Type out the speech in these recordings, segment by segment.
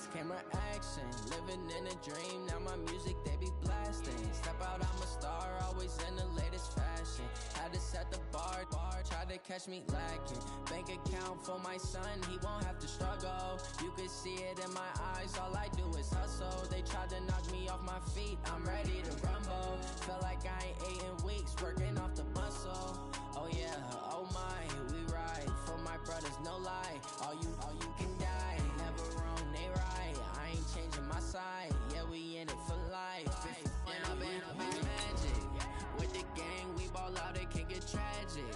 lights, camera action. Living in a dream, now my music they be blasting. Step out, I'm a star, always in the latest fashion. Had to set the bar, try to catch me lacking. Bank account for my son, he won't have to struggle. You can see it in my eyes, all I do is hustle. They tried to knock me off my feet, I'm ready to rumble. Felt like I ain't ate in weeks, working off the muscle. Oh yeah, oh my, we ride for my brothers, no lie. All you can die, never wrong, they right. I ain't changing my side, yeah, we in it for life. And I've been magic. With the gang, we ball out, it can get tragic.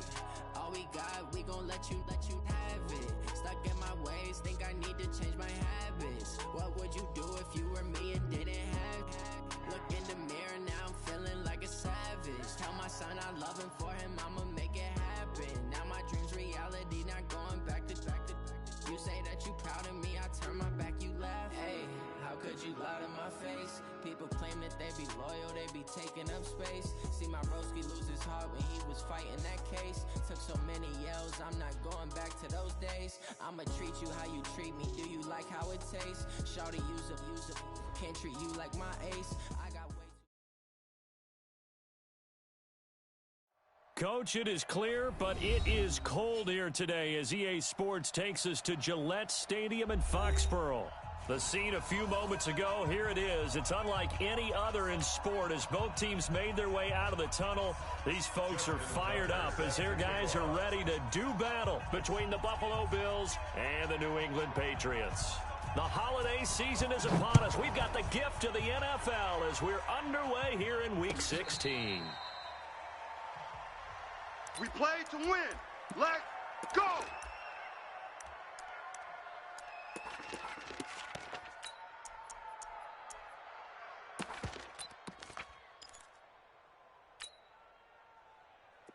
All we got, we gon' let you have it. Stuck in my ways, think I need to change my habits. What would you do if you were me and didn't have it? Look in the mirror, now I'm feeling like a savage. Tell my son I love him, for him I'ma make it happen. Now my dream's reality, not going back to. You say that you proud of me, I turn my back, you laugh. Hey, how could you lie to my face? People claim that they be loyal, they be taking up space. See my broski lose his heart when he was fighting that case. Took so many yells, I'm not going back to those days. I'ma treat you how you treat me, do you like how it tastes? Shawty, use up, can't treat you like my ace. I got way Coach, it is clear, but it is cold here today as EA Sports takes us to Gillette Stadium in Foxborough. The scene a few moments ago, here it is. It's unlike any other in sport as both teams made their way out of the tunnel. These folks are fired up as their guys are ready to do battle between the Buffalo Bills and the New England Patriots. The holiday season is upon us. We've got the gift of the NFL as we're underway here in Week 16. We play to win. Let's go!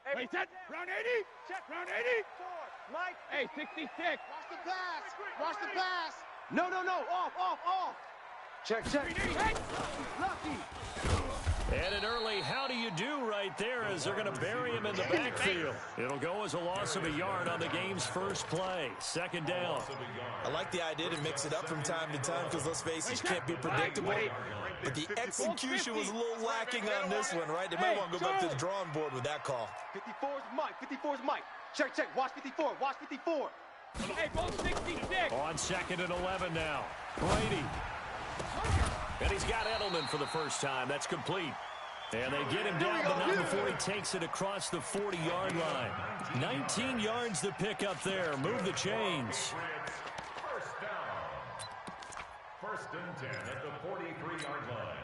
Hey, set, round 80, set, round 80. Mike. Hey, 66. Watch the pass, watch the pass. No, off. Check. Hey, lucky. And an early how do you do right there as they're going to bury him in the backfield. It'll go as a loss of a yard on the game's first play. Second down. I like the idea to mix it up from time to time because, let's face it, you can't be predictable. But the execution was a little lacking on this one, right? They might want to go back to the drawing board with that call. 54's Mike. Check. Watch 54. Hey, both 66. On 2nd and 11 now. Brady. And he's got Edelman for the first time. That's complete. And they get him down, but not before he takes it across the 40-yard line. 19 yards to pick up there. Move the chains. First down. 1st and 10 at the 43-yard line.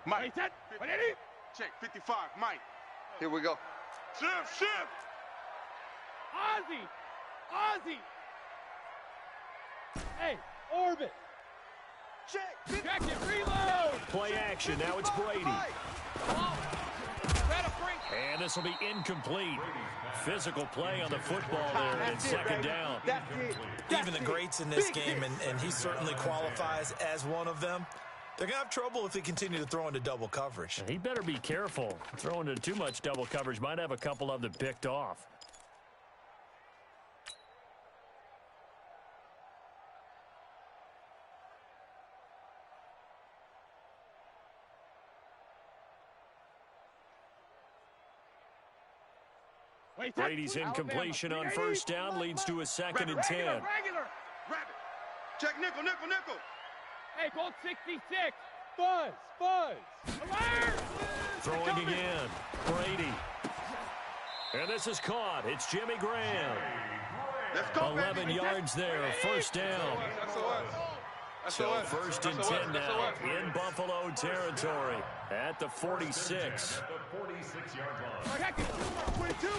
Mike. Set. 180. Check. 55. Mike. Here we go. Shift. Ozzy. Hey, orbit. Check it, reload! Play action, now it's Brady. And this will be incomplete. Physical play on the football there, and 2nd down. Even the greats in this game, and he certainly qualifies as one of them, they're going to have trouble if they continue to throw into double coverage. He better be careful. Throwing into too much double coverage might have a couple of them picked off. Brady's incompletion on 1st down leads to a 2nd and 10. Regular. Rabbit. Check nickel. Hey, gold 66. Buzz. Alert! Throwing again. Brady. And this is caught. It's Jimmy Graham. Let's go, 11 yards there. 1st down. So 1st and 10 now in Buffalo territory at the 46.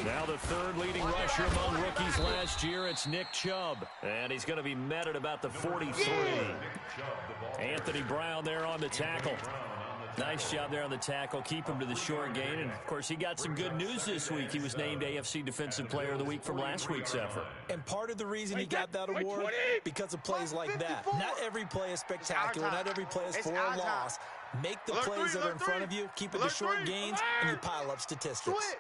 Now the 3rd leading rusher among rookies last year, it's Nick Chubb. And he's going to be met at about the 43. Anthony Brown there on the tackle. Nice job there on the tackle. Keep him to the short gain. And, of course, he got some good news this week. He was named AFC Defensive Player of the Week from last week's effort. And part of the reason he got that award, because of plays like that. Not every play is spectacular. Not every play is for a loss. Make the plays that are in front of you, keep it to short gains, and you pile up statistics.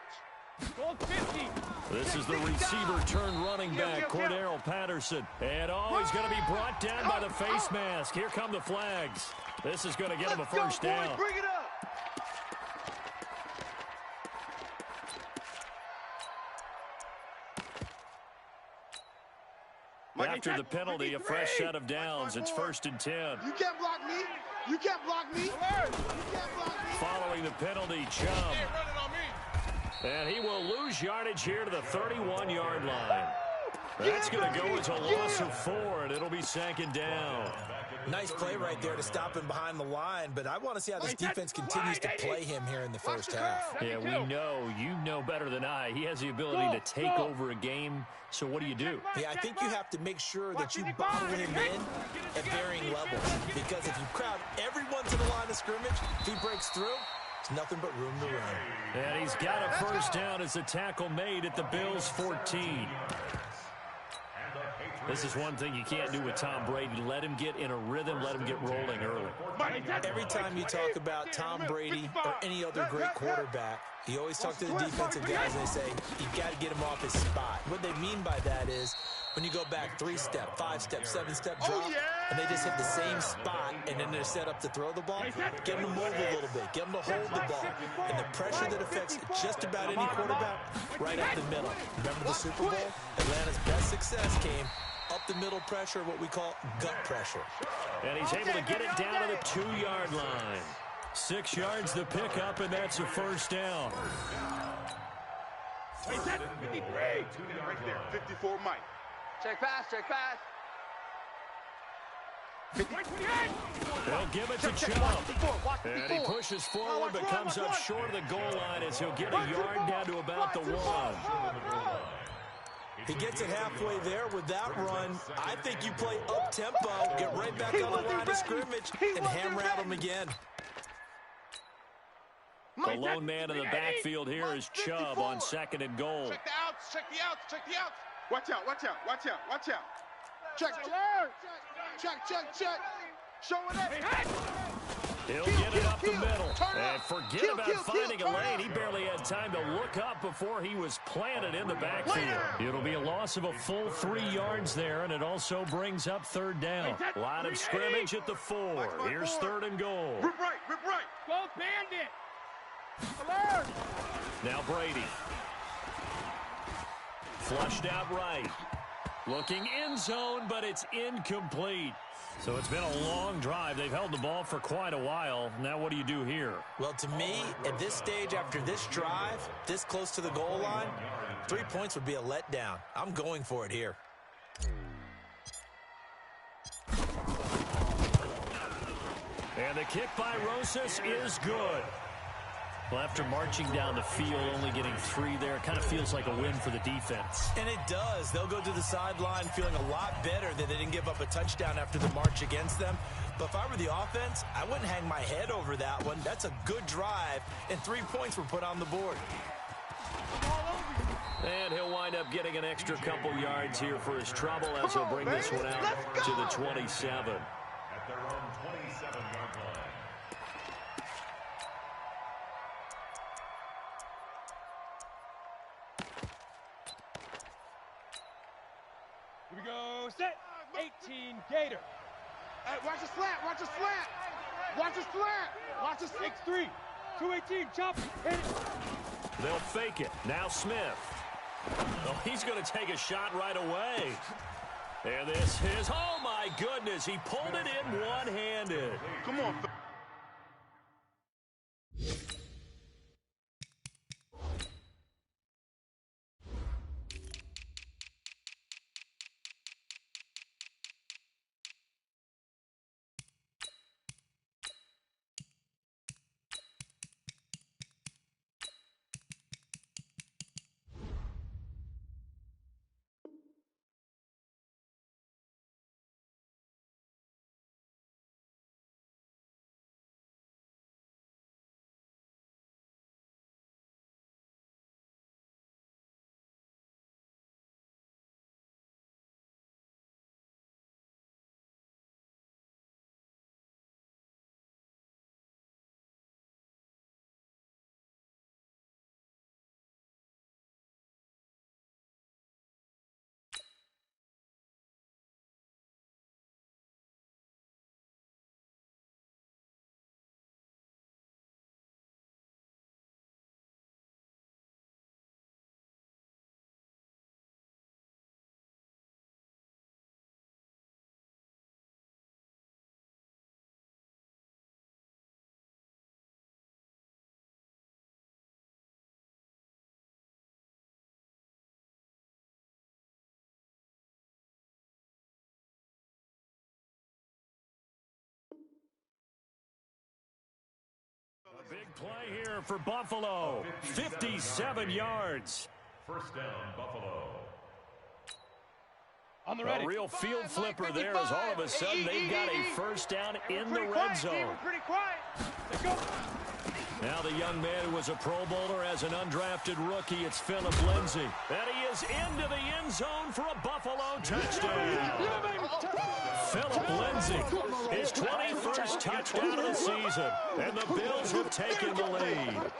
This is the receiver turned running back, Cordero Patterson. And he's going to be brought down by the face mask. Here come the flags. This is going to get him a first down. Bring it up. After the penalty, a fresh set of downs. It's 1st and 10. You can't block me. You can't block me. You can't block me. Following the penalty, Chubb. And he will lose yardage here to the 31-yard line. That's going to go as a loss of 4, and it'll be 2nd down. Nice play right there to stop him behind the line, but I want to see how this defense continues to play him here in the first half. Yeah, we know. You know better than I. He has the ability to take over a game, so what do you do? Yeah, I think you have to make sure that you bottle him in at varying levels, because if you crowd everyone to the line of scrimmage, if he breaks through, there's nothing but room to run. And he's got a first down as the tackle made at the Bills' 14. This is one thing you can't do with Tom Brady. Let him get in a rhythm. Let him get rolling early. Every time you talk about Tom Brady or any other great quarterback, you always talk to the defensive guys and they say, you got to get him off his spot. What they mean by that is when you go back 3-step, 5-step, 7-step drop, and they just hit the same spot, and then they're set up to throw the ball, get them to move a little bit, get them to hold the ball. And the pressure that affects just about any quarterback, right up the middle. Remember the Super Bowl? Atlanta's best success came up the middle pressure, what we call gut pressure. And he's able to get it down to the 2-yard line. 6 yards the pickup, and that's a first down. Hey, that's 53. Right there, 54, Mike. Check pass, check pass. They'll give it to Chubb. And he pushes forward but comes up short of the goal line as he'll get a yard down to about the 1. He gets it halfway there with that run. I think you play up-tempo, get right back on the line of scrimmage, and hammer at him again. The lone man in the backfield here is Chubb on 2nd and goal. Check the outs, check the outs, check the outs. Watch out, watch out, watch out, watch out. Check. Show it up. He'll get it up the middle. And forget about finding a lane. He barely had time to look up before he was planted in the backfield. It'll be a loss of a full 3 yards there, and it also brings up 3rd down. Line of scrimmage at the 4. Here's 3rd and goal. Rip right, rip right. Go Bandit. Alert. Now Brady. Flushed out right. Looking end zone, but it's incomplete. So it's been a long drive. They've held the ball for quite a while. Now what do you do here? Well, to me, at this stage, after this drive, this close to the goal line, 3 points would be a letdown. I'm going for it here. And the kick by Rosas is good. Well, after marching down the field, only getting 3 there, it kind of feels like a win for the defense. And it does. They'll go to the sideline feeling a lot better that they didn't give up a touchdown after the march against them. But if I were the offense, I wouldn't hang my head over that one. That's a good drive, and 3 points were put on the board. And he'll wind up getting an extra couple yards here for his trouble as he'll bring this one out to the 27. At their own 27-yard line. Here we go, set. 18, Gator. Hey, watch the slant, watch the slant. Watch the slant. Watch the 6-3. 218, chop. Hit it. They'll fake it. Now Smith. Oh, he's going to take a shot right away. And this is, oh my goodness, he pulled it in one-handed. Come on. play here for Buffalo. 57 yards. First down, Buffalo. On the A real field flipper there as all of a sudden they've got a first down in the red zone. Pretty quiet. Let's go. Now the young man who was a Pro Bowler as an undrafted rookie, it's Philip Lindsay. And he is into the end zone for a Buffalo touchdown. Philip Lindsay, his 21st touchdown of the season. And the Bills have taken the lead.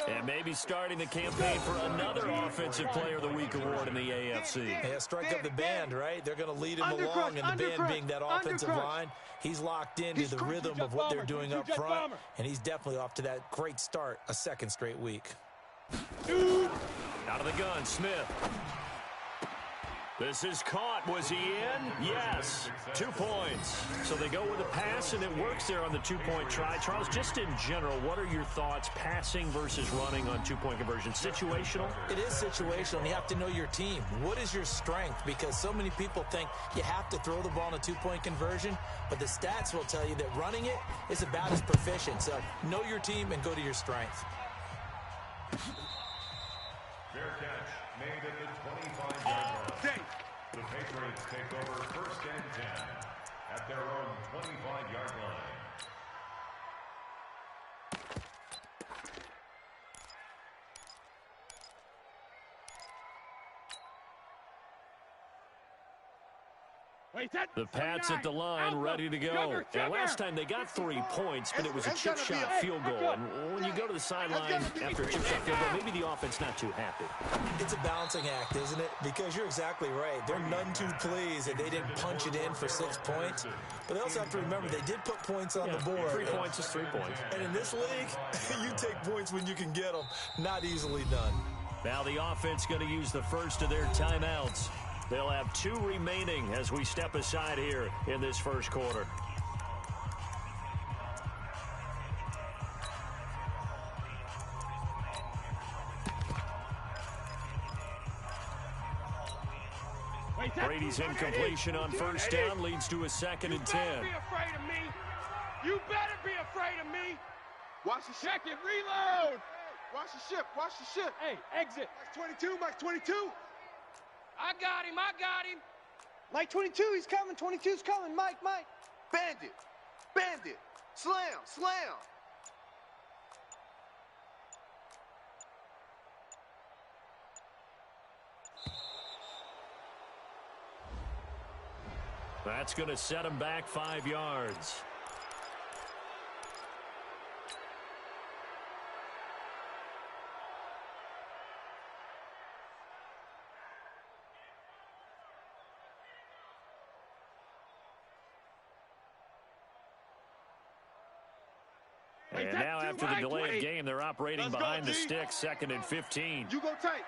And maybe starting the campaign for another Offensive Player of the Week award in the AFC. Yeah, strike up the band, right? They're going to lead him along, and the band being that offensive line, he's locked into the rhythm of what they're doing up front, and he's definitely off to that great start, a second straight week. Out of the gun, Smith. This is caught. Was he in? Yes. 2 points. So they go with a pass, and it works there on the two-point try. Charles, just in general, what are your thoughts passing versus running on two-point conversion? Situational? It is situational, and you have to know your team. What is your strength? Because so many people think you have to throw the ball in a two-point conversion, but the stats will tell you that running it is about as proficient. So know your team and go to your strength. Fair catch made at the 25-yard line. The Patriots take over first and 10 at their own 25-yard line. The Pats at the line, ready to go. And last time they got 3 points, but it was a chip shot field goal. And when you go to the sideline after a chip shot field goal, maybe the offense not too happy. It's a balancing act, isn't it? Because you're exactly right. They're none too pleased that they didn't punch it in for 6 points. But they also have to remember they did put points on the board. 3 points is 3 points. And in this league, you take points when you can get them. Not easily done. Now the offense going to use the first of their timeouts. They'll have 2 remaining as we step aside here in this first quarter. Brady's incompletion on first down leads to a 2nd and 10. You better be afraid of me. You better be afraid of me. Watch the ship. Check it, reload. Watch the ship. Watch the ship. Hey, exit. Max 22. Max 22. I got him. I got him. Mike 22, he's coming. 22's coming. Mike. Bandit. Bandit. Slam. That's going to set him back 5 yards. And now after the delay of game, they're operating behind the sticks, 2nd and 15. You go tight.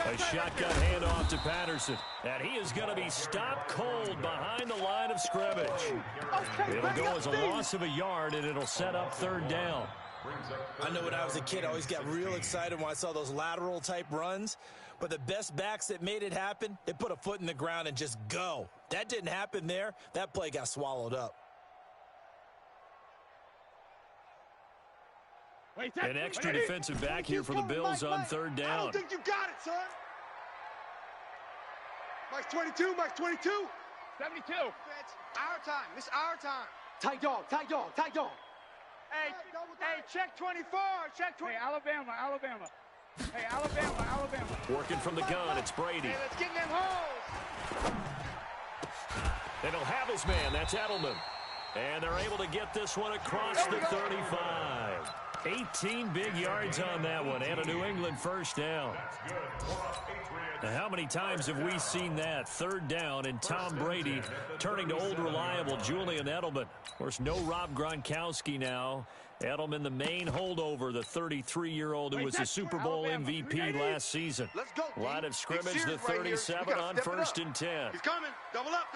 A shotgun handoff to Patterson. And he is going to be stopped cold behind the line of scrimmage. It'll go as a loss of a yard, and it'll set up 3rd down. I know when I was a kid, I always got real excited when I saw those lateral type runs. But the best backs that made it happen, they put a foot in the ground and just go. That didn't happen there. That play got swallowed up. An extra defensive back here for the Bills on 3rd down. I don't think you got it, son. Max 22. Max 22. 72. Our time. It's our time. Tight dog. Hey, check 24. Check 20. Hey, Alabama. Hey, Alabama. Working from the gun, it's Brady. Hey, let's get in them holes. And he'll have his man. That's Edelman. And they're able to get this one across the 35. 18 big yards on that one, and a New England first down. Now, how many times have we seen that? 3rd down, and Tom Brady turning to old reliable Julian Edelman. Of course, no Rob Gronkowski now. Edelman, the main holdover, the 33-year-old who was the Super Bowl MVP last season. Let's go. Line of scrimmage, the 37 on 1st and 10. He's coming. Double up.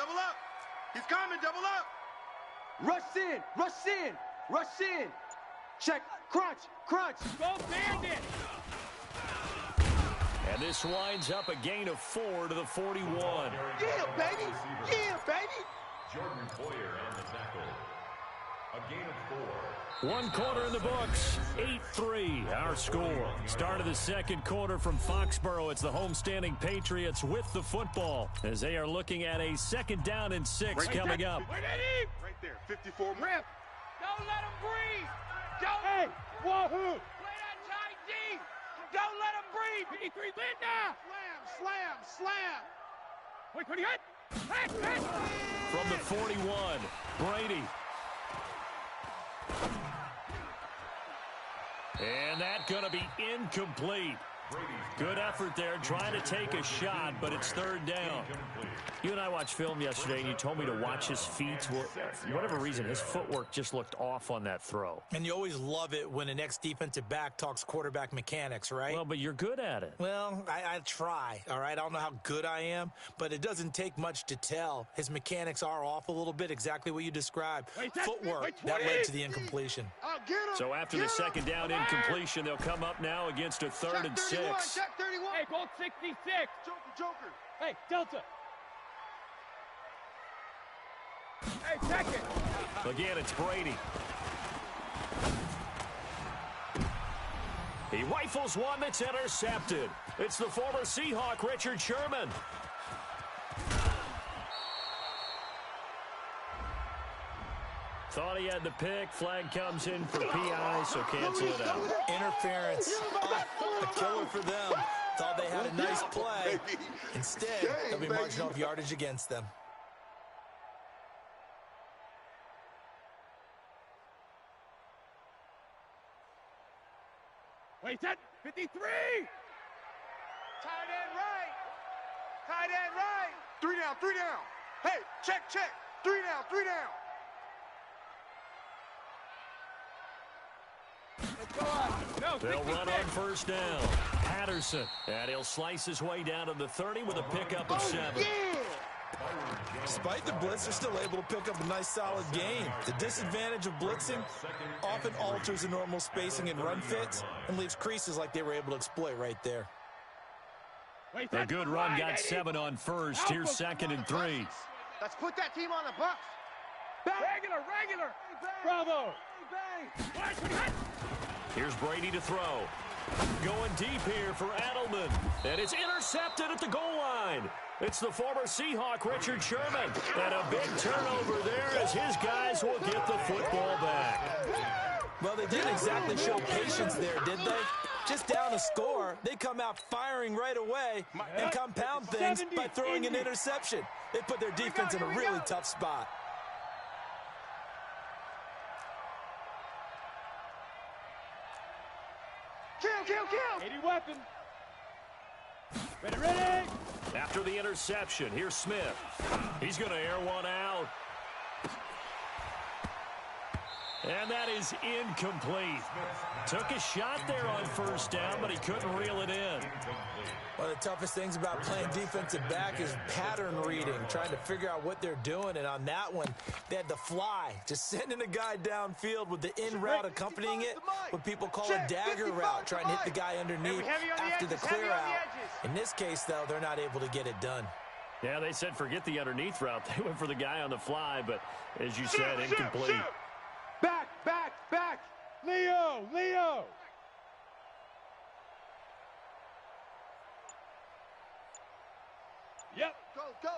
He's coming. Double up. Rush in. Check. Crunch. Go Bandit. And this winds up a gain of 4 to the 41. Yeah, baby. Jordan Poyer on the tackle. A gain of 4. One quarter in the books, 8-3, our score. Start of the second quarter from Foxborough. It's the homestanding Patriots with the football as they are looking at a 2nd down and 6 coming up. Right there, 54. Rip. Don't let him breathe. Don't. Hey, wahoo. Play that tight D. Don't let him breathe. 53, Linda. Slam. Wait, what do you hit? From the 41, Brady. And that's going to be incomplete. Good effort there, trying to take a shot, but it's 3rd down. You and I watched film yesterday, and you told me to watch his feet. Well, for whatever reason, his footwork just looked off on that throw. And you always love it when an ex-defensive back talks quarterback mechanics, right? Well, but you're good at it. Well, I try, all right? I don't know how good I am, but it doesn't take much to tell. His mechanics are off a little bit, exactly what you described. Footwork, that led to the incompletion. So after the 2nd down incompletion, they'll come up now against a 3rd and 6. Check 31. Hey, Bolt 66. Joker. Hey, Delta. Hey, check it. Again, it's Brady. He rifles one that's intercepted. It's the former Seahawk, Richard Sherman. Thought he had the pick. Flag comes in for PI, so cancel it out. Interference. A killer for them. Thought they had a nice play. Instead, they'll be marching off yardage against them. Wait, that 53. Tight end right. 3 down. Hey, check. 3 down. They'll run on 1st down. Patterson, and he'll slice his way down to the 30 with a pickup of 7. Despite the blitz, they're still able to pick up a nice, solid gain. The disadvantage of blitzing often alters the normal spacing and run fits and leaves creases like they were able to exploit right there. A good run got 7 on 1st. Here's 2nd and 3. Let's put that team on the Bucks. Regular. Bravo. Here's Brady to throw. Going deep here for Edelman. And it's intercepted at the goal line. It's the former Seahawk, Richard Sherman. And a big turnover there as his guys will get the football back. Well, they didn't exactly show patience there, did they? Just down a score, they come out firing right away and compound things by throwing an interception. They put their defense in a really tough spot. Kill. 80 weapon. Ready. After the interception, here's Smith. He's going to air one out. And that is incomplete. Took a shot there on 1st down, but he couldn't reel it in. One of the toughest things about playing defensive back is pattern reading, trying to figure out what they're doing. And on that one, they had the fly, just sending a guy downfield with the in route accompanying it, what people call a dagger route, trying to hit the guy underneath after the clear out. In this case, though, they're not able to get it done. Yeah, they said forget the underneath route. They went for the guy on the fly, but as you said, incomplete. Back. Leo. Yep. Go.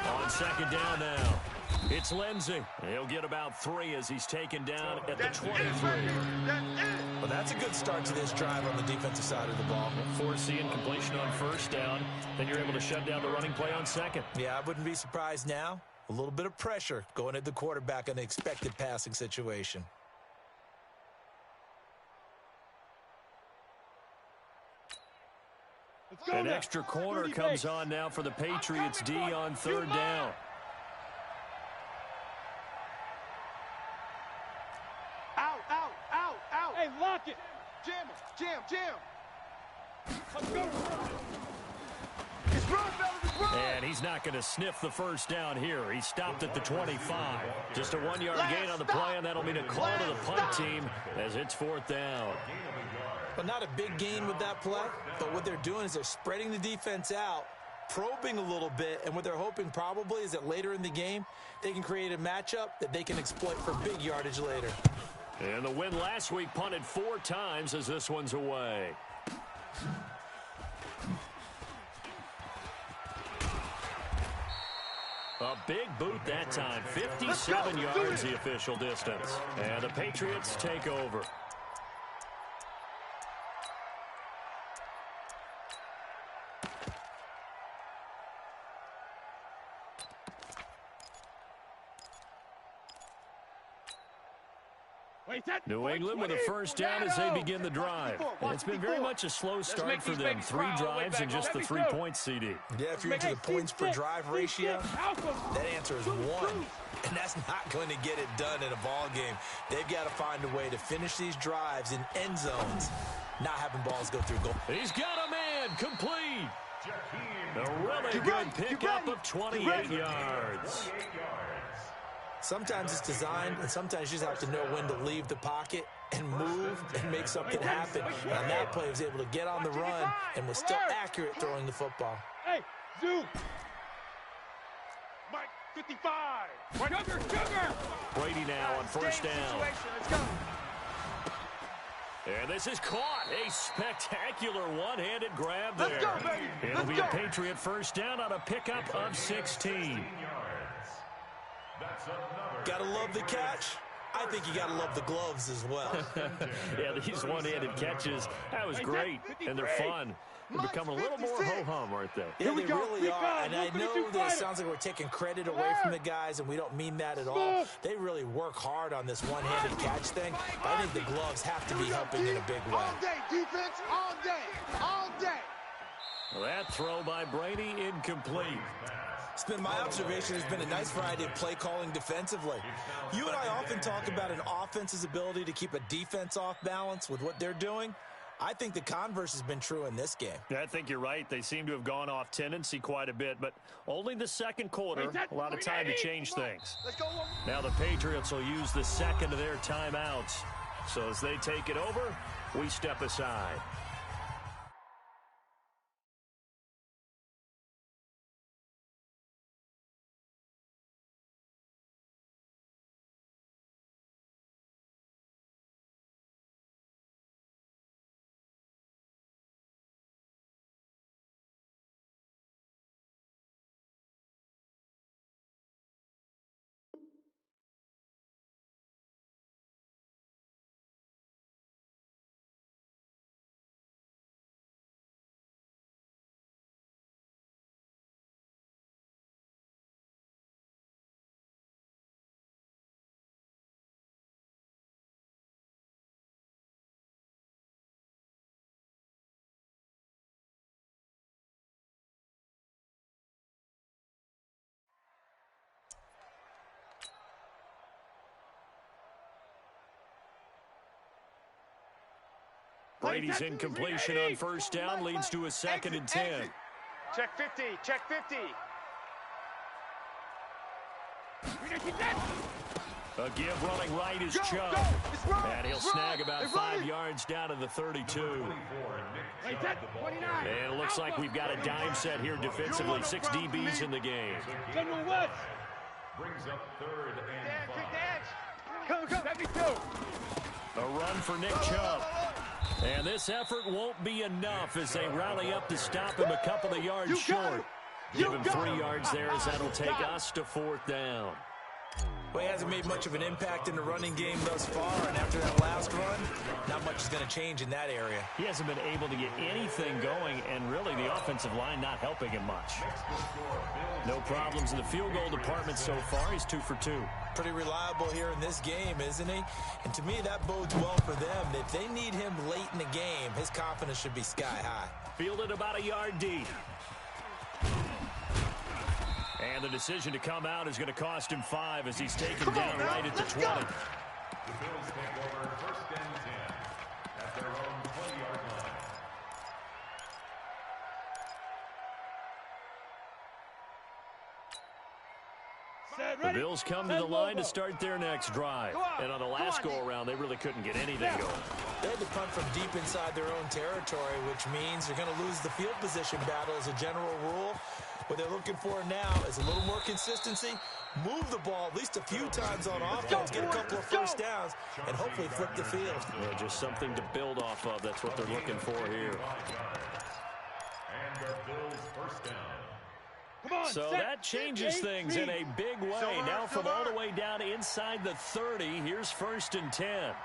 On 2nd down now. It's Lindsey. He'll get about 3 as he's taken down at the 23. Well, that's a good start to this drive on the defensive side of the ball. Force the incompletion on 1st down. Then you're able to shut down the running play on 2nd. Yeah, I wouldn't be surprised now. A little bit of pressure going at the quarterback in the expected passing situation. An extra corner comes on now for the Patriots D on 3rd down. Out. Hey, lock it. Jam. Let's go. It's run, fellas. And he's not going to sniff the 1st down here. He stopped at the 25. Just a 1-yard gain on the play, and that'll mean a call to the punt team as it's 4th down. Well, not a big gain with that play, but what they're doing is they're spreading the defense out probing a little bit, and what they're hoping probably is that later in the game, they can create a matchup that they can exploit for big yardage later. And the win last week punted 4 times as this one's away. A big boot that time. 57 yards the official distance. And the Patriots take over. New England with a first down as they begin the drive. And it's been very much a slow start for them. 3 drives and just the 3 points, CD. Yeah, if you're into the points per drive ratio, that answer is 1. And that's not going to get it done in a ball game. They've got to find a way to finish these drives in end zones, not having balls go through goal. He's got a man complete. A really good pickup of 28 yards. Sometimes it's designed, and sometimes you just have to know when to leave the pocket and move and make something happen. And on that play, he was able to get on the run and was still accurate throwing the football. Hey, Zoo! Mike, 55! Sugar! Brady now on first down. Let's go! And this is caught. A spectacular one-handed grab there. Let's go, baby! It'll be a Patriot first down on a pickup of 16. Got to love the catch. I think you got to love the gloves as well. Yeah, these one-handed catches, that was great, and they're fun. They're becoming a little more ho-hum, aren't they? Yeah, they really are, and I know that it sounds like we're taking credit away from the guys, and we don't mean that at all. They really work hard on this one-handed catch thing, but I think the gloves have to be helping in a big way. All day, defense, all day, all day. That throw by Brady incomplete. It's been my observation. There's been a nice variety of play calling defensively. You and I often talk about an offense's ability to keep a defense off balance with what they're doing. I think the converse has been true in this game. Yeah, I think you're right. They seem to have gone off tendency quite a bit, but only the second quarter, a lot of time to change things. Now the Patriots will use the second of their timeouts. So as they take it over, we step aside. Brady's incompletion on first down leads to a 2nd and 10. Check 50, check 50. A give running right is Chubb. And he'll snag about 5 yards down to the 32. And it looks like we've got a dime set here defensively. 6 DBs in the game. Brings up 3rd and 5. A run for Nick Chubb. And this effort won't be enough as they rally up to stop him a couple of yards short. Give him 3 yards there as that'll take us to 4th down. Well, he hasn't made much of an impact in the running game thus far, and after that last run, not much is going to change in that area. He hasn't been able to get anything going, and really the offensive line not helping him much. No problems in the field goal department so far. He's 2 for 2. Pretty reliable here in this game, isn't he? And to me, that bodes well for them. If they need him late in the game, his confidence should be sky high. Fielded about a yard deep. And the decision to come out is going to cost him 5 as he's taken down right at the 20. The Bills take over 1st and 10 at their own 20-yard line. The Bills come to the line to start their next drive. And on the last go-around, they really couldn't get anything going. They had to punt from deep inside their own territory, which means you're going to lose the field position battle as a general rule. What they're looking for now is a little more consistency, move the ball at least a few times on offense, get a couple of first downs, and hopefully flip the field. Yeah, just something to build off of. That's what they're looking for here. And the Bills first down. So that changes things in a big way. Now from all the way down inside the 30, here's 1st and 10.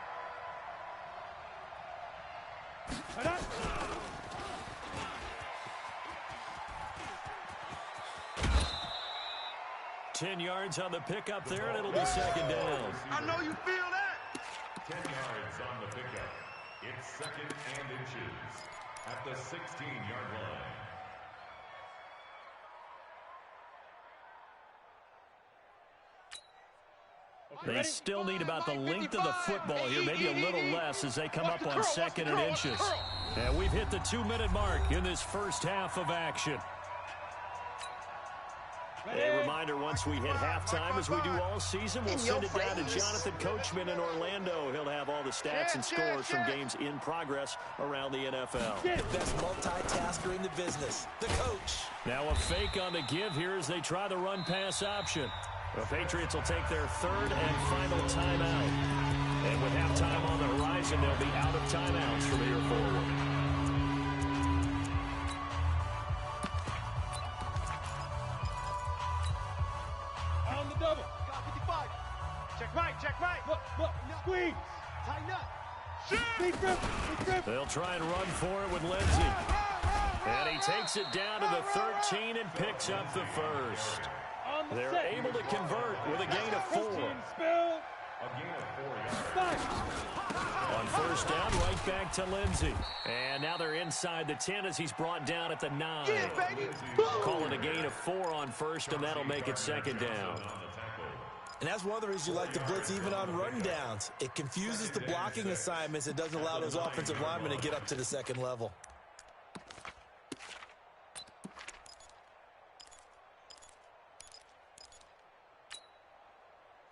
10 yards on the pickup there, and it'll be 2nd down. I know you feel that. 10 yards on the pickup. It's 2nd and inches at the 16-yard line. They still need about the length of the football here, maybe a little less as they come up on 2nd and inches. And we've hit the 2-minute mark in this first half of action. A reminder, once we hit halftime, as we do all season, we'll send it down to Jonathan Coachman in Orlando. He'll have all the stats and scores from games in progress around the NFL. The best multitasker in the business, the coach. Now a fake on the give here as they try the run-pass option. The Patriots will take their 3rd and final timeout. And with halftime on the horizon, they'll be out of timeouts from here forward. On the double. Got 55. Check right. Look. Squeeze. Tighten up. They'll try and run for it with Lindsey. And he takes it down to the 13 and picks up the 1st. They're able to convert with a gain of 4. A gain of 4 yards. On 1st down, right back to Lindsey. And now they're inside the 10 as he's brought down at the 9. Call it a gain of 4 on 1st, and that'll make it 2nd down. And that's one of the reasons you like the blitz even on rundowns. It confuses the blocking assignments. It doesn't allow those offensive linemen to get up to the 2nd level.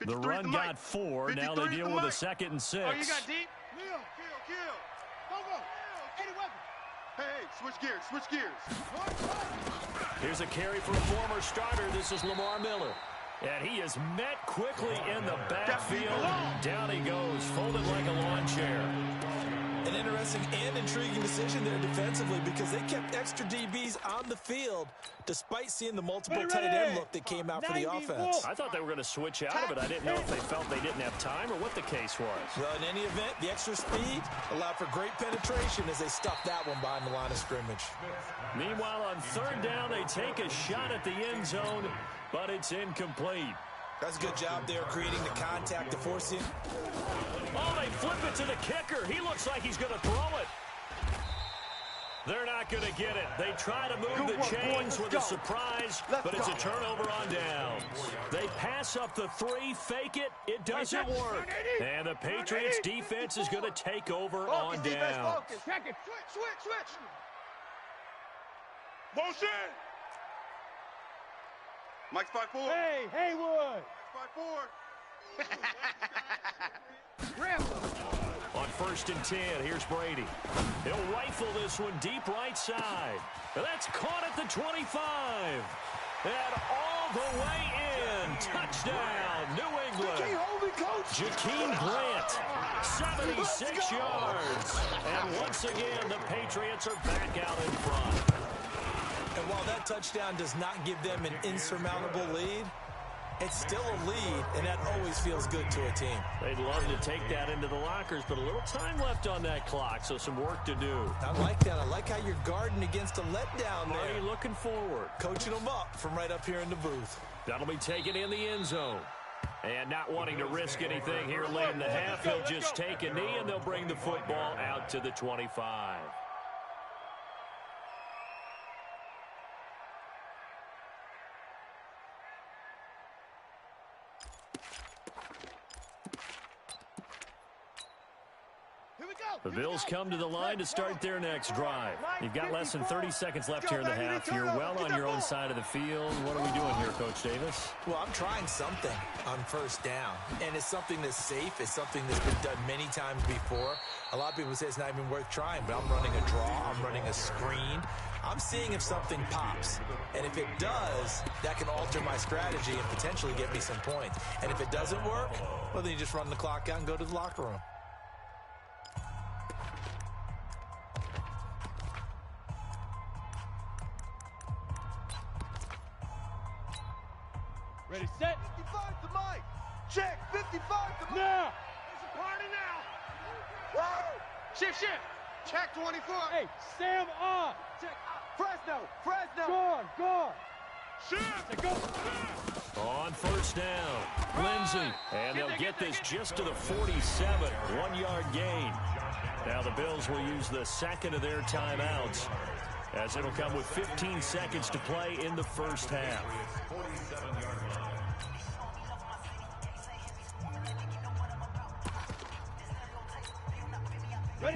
The run got 4. Now they deal with a 2nd and 6. Oh, you got deep? Kill. Go. Any weapon. Hey, switch gears. Here's a carry for a former starter. This is Lamar Miller. And he is met quickly in the backfield. Down he goes, folded like a lawn chair. An interesting and intriguing decision there defensively because they kept extra DBs on the field despite seeing the multiple tight end look that came out for the offense. I thought they were going to switch out of it. I didn't know if they felt they didn't have time or what the case was. Well, in any event, the extra speed allowed for great penetration as they stuffed that one behind the line of scrimmage. Meanwhile, on 3rd down, they take a shot at the end zone, but it's incomplete. That's a good job there creating the contact to force him. Oh, they flip it to the kicker. He looks like he's going to throw it. They're not going to get it. They try to move the chains with a surprise, but it's a turnover on downs. They pass up the 3, fake it. It doesn't work. And the Patriots defense is going to take over on downs. Check it. Switch. Motion. Mike's 5'4". Hey, Haywood. Mike's 5'4". On 1st and 10, here's Brady. He'll rifle this one deep right side. And that's caught at the 25. And all the way in. Touchdown, New England. Jakeem Grant, 76 yards. And once again, the Patriots are back out in front. And while that touchdown does not give them an insurmountable lead, it's still a lead, and that always feels good to a team. They'd love to take that into the lockers, but a little time left on that clock, so some work to do. I like that. I like how you're guarding against a letdown there. Already looking forward. Coaching them up from right up here in the booth. That'll be taken in the end zone. And not wanting to risk anything here late in the half, he'll just take a knee, and they'll bring the football out to the 25. Here we go. The Bills come to the line to start their next drive. You've got less than 30 seconds left here in the half. You're well on your own side of the field. What are we doing here, Coach Davis? Well, I'm trying something on first down, and it's something that's safe. It's something that's been done many times before. A lot of people say it's not even worth trying, but I'm running a draw. I'm running a screen. I'm seeing if something pops, and if it does, that can alter my strategy and potentially get me some points. And if it doesn't work, well, then you just run the clock out and go to the locker room. Ready, set. 55 to Mike. Check. 55 to Mike. Now. It's a party now. Woo! Shift. Check 24. Hey, Sam on. Check. Fresno. Gone. Shift. Go. On first down, Lindsey. And they'll get this just to the 47, 1-yard gain. Now the Bills will use the second of their timeouts, as it'll come with 15 seconds to play in the first half.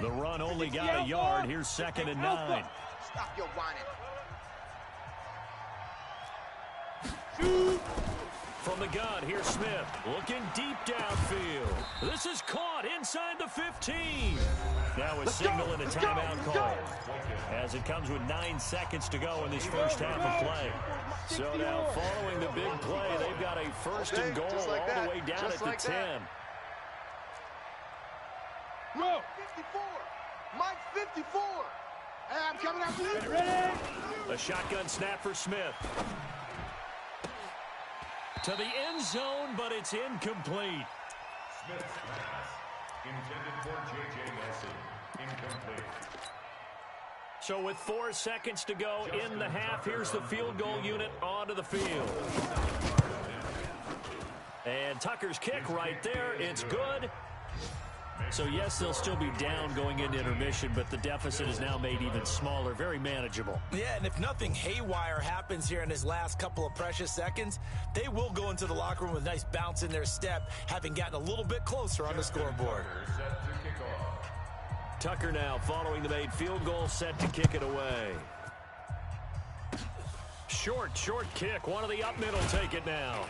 The run only got a yard. Here's 2nd and 9. Stop your whining. From the gun, here's Smith. Looking deep downfield. This is caught inside the 15. Now a signal and a timeout call, as it comes with 9 seconds to go in this first half of play. So now following the big play, they've got a first and goal all the way down at the 10. Go. 54. Mike 54. Hey, I'm coming after you. Ready? A shotgun snap for Smith. To the end zone, but it's incomplete. Smith's pass, intended for J.J. Nelson, incomplete. So with 4 seconds to go in the half, here's the field goal unit onto the field. And Tucker's kick right there. It's good. So, yes, they'll still be down going into intermission, but the deficit is now made even smaller, very manageable. Yeah, and if nothing haywire happens here in his last couple of precious seconds, they will go into the locker room with a nice bounce in their step, having gotten a little bit closer on the scoreboard. Tucker now following the made field goal, set to kick it away. Short kick. One of the up middle take it now.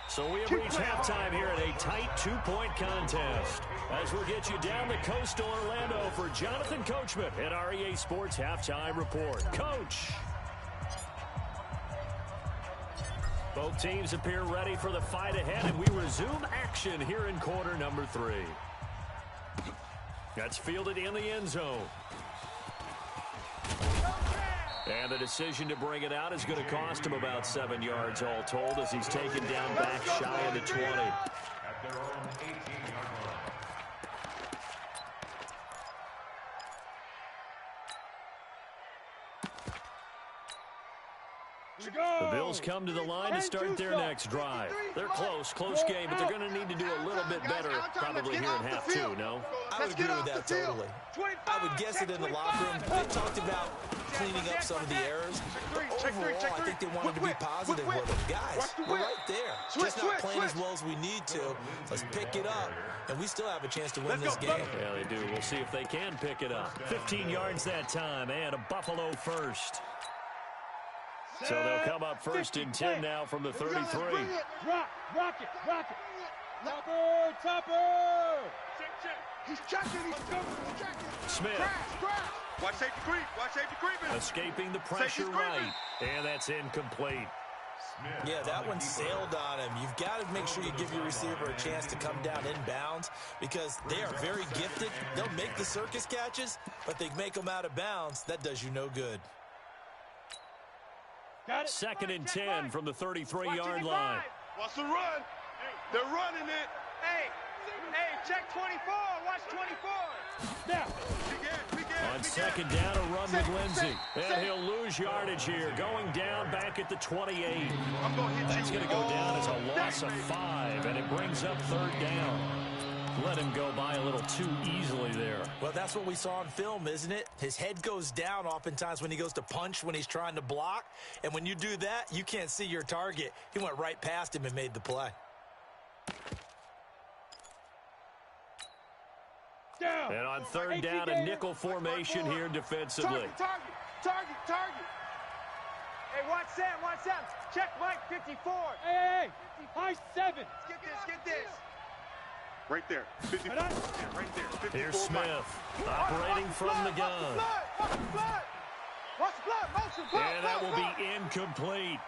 So we have reached halftime here in a tight 2-point contest, as we'll get you down to coastal Orlando for Jonathan Coachman at our EA Sports Halftime Report. Coach! Both teams appear ready for the fight ahead, and we resume action here in quarter number 3. That's fielded in the end zone. And the decision to bring it out is going to cost him about 7 yards all told, as he's taken down back shy of the 20. At their own 18-yard line. The Bills come to the line to start their next drive. They're close game, but they're going to need to do a little bit better probably here in half 2, no? I would agree with that totally. I would guess it in the locker room. They talked about cleaning up some of the errors. Overall, I think they wanted to be positive with them. Guys, we're right there. Just not playing as well as we need to. Let's pick it up, and we still have a chance to win this game. Yeah, they do. We'll see if they can pick it up. 15 yards that time, and a Buffalo first. So they'll come up 1st and 10 now from the 33. Rock it. Topper. He's checking. Smith. Watch safety creeping. Escaping the pressure right. And that's incomplete. Yeah, that one sailed on him. You've got to make sure you give your receiver a chance to come down inbounds, because they are very gifted. They'll make the circus catches, but they make them out of bounds. That does you no good. 2nd and 10 from the 33-yard line. Watch the run. They're running it. Hey, check 24. Watch 24. Now. On 2nd down, a run with Lindsey. And he'll lose yardage here, going down back at the 28. That's going to go down as a loss of 5, and it brings up 3rd down. Let him go by a little too easily there. Well, that's what we saw on film, isn't it? His head goes down oftentimes when he goes to punch, when he's trying to block. And when you do that, you can't see your target. He went right past him and made the play. And on third down, a nickel formation here defensively. Target. Hey, watch Sam. Check Mike 54. Hey, high 7. Get this. Right there. 54. Yeah, right there. 54. Here's Smith operating from the gun. Watch the blood. And that will be incomplete.